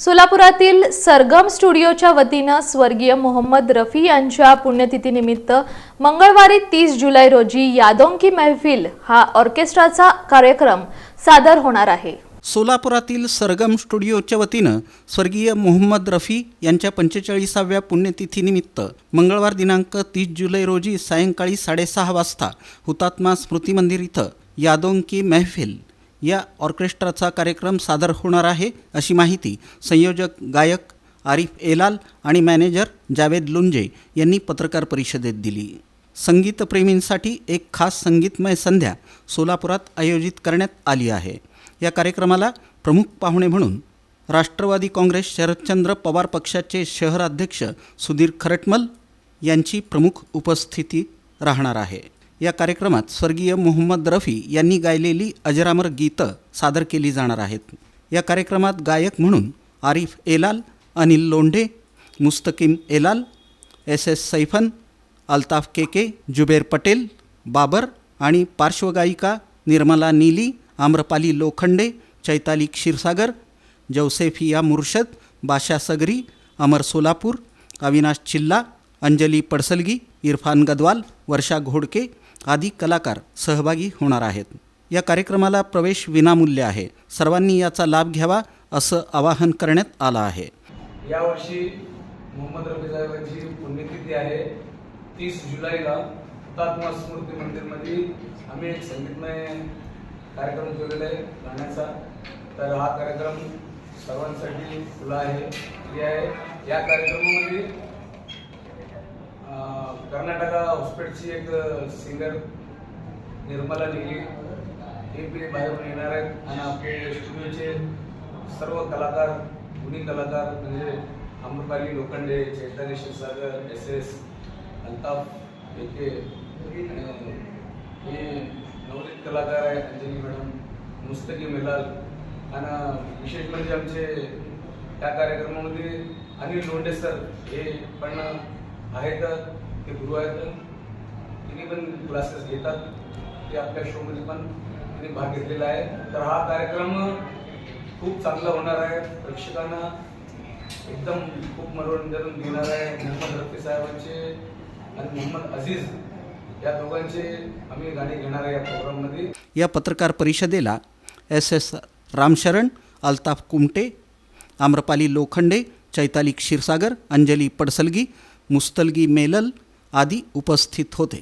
सोलापुरातील सरगम स्टुडिओच्या वतीने स्वर्गीय मोहम्मद रफी यांच्या पुण्यतिथीनिमित्त मंगळवारी 30 जुलै रोजी यादों की महफिल हा ऑर्केस्ट्राचा कार्यक्रम सादर होणार आहे। सोलापुरातील सरगम स्टुडिओच्या वतीने स्वर्गीय मोहम्मद रफी यांच्या 45व्या पुण्यतिथीनिमित्त मंगळवार दिनांक 30 जुलै रोजी सायंकाळी 6:30 वाजता हुतात्मा स्मृती मंदिर इथं यादों की महफिल या ऑर्केस्ट्राचा कार्यक्रम सादर होणार आहे, अशी माहिती संयोजक गायक आरिफ एलाल आणि मॅनेजर जावेद लुंजे यांनी पत्रकार परिषदेत दिली। संगीतप्रेमींसाठी एक खास संगीतमय संध्या सोलापुरात आयोजित करण्यात आली आहे। या कार्यक्रमाला प्रमुख पाहुणे म्हणून राष्ट्रवादी काँग्रेस शरदचंद्र पवार पक्षाचे शहराध्यक्ष सुधीर खरटमल यांची प्रमुख उपस्थिती राहणार आहे। या कार्यक्रमात स्वर्गीय मोहम्मद रफी यांनी गायलेली अजरामर गीतं सादर केली जाणार आहेत। या कार्यक्रमात गायक म्हणून आरिफ एलाल, अनिल लोंढे, मुस्तकीम एलाल, एस सैफन, अल्ताफ केके, जुबेर पटेल, बाबर आणि पार्श्वगायिका निर्मला नीली, आम्रपाली लोखंडे, चैताली क्षीरसागर, जौसेफिया मुर्शद, बाशा सगरी, अमर सोलापूर, अविनाश चिल्ला, अंजली पडसलगी, इरफान गदवाल, वर्षा घोडके आदी कलाकार सहभागी होणार आहेत। या कार्यक्रमाला प्रवेश विनामूल्य आहे। सर्वांनी याचा लाभ घ्यावा असं आवाहन करण्यात आलं आहे। यावर्षी मोहम्मद रफी साहेबांची पुण्यतिथी आहे। 30 जुलैला हुतात्मा स्मृती मंदिरमध्ये आम्ही एक संगीतमय कार्यक्रम ठेवलेला आहे गाण्याचा। तर हा कार्यक्रम सर्वांसाठी खुला आहे। या कार्यक्रमामध्ये कर्नाटका हॉस्पिटलची एक सिंगर निर्मला नीली हे बी बाहेरून येणार आहेत आणि आपले स्टुडिओचे सर्व कलाकार, गुणी कलाकार म्हणजे आम्रपाली लोखंडे, चैताली क्षीरसागर, एस अल्ताफ केके आणि हे नवनीत कलाकार आहेत अंजली मॅडम, मुस्तकीम एलाल आणि विशेष म्हणजे आमचे त्या कार्यक्रमामध्ये अनिल लोंढे सर हे पण आहेत, ते गुरु आहेत। तिने पण क्लासेस घेतात, ते आपल्या शोमध्ये पण तिने भाग घेतलेला आहे। तर हा कार्यक्रम खूप चांगला होणार आहे, प्रेक्षकांना एकदम खूप मनोरंजन देणार आहे। मोहम्मद रफी साहेबांचे आणि मोहम्मद अजीज या दोघांचे आम्ही गाणी घेणार आहे या प्रोग्राममध्ये। या पत्रकार परिषदेला एस रामशरण, अल्ताफ कुमटे, आम्रपाली लोखंडे, चैताली क्षीरसागर, अंजली पडसलगी, मुस्तलगी मेलल आदी उपस्थित होते।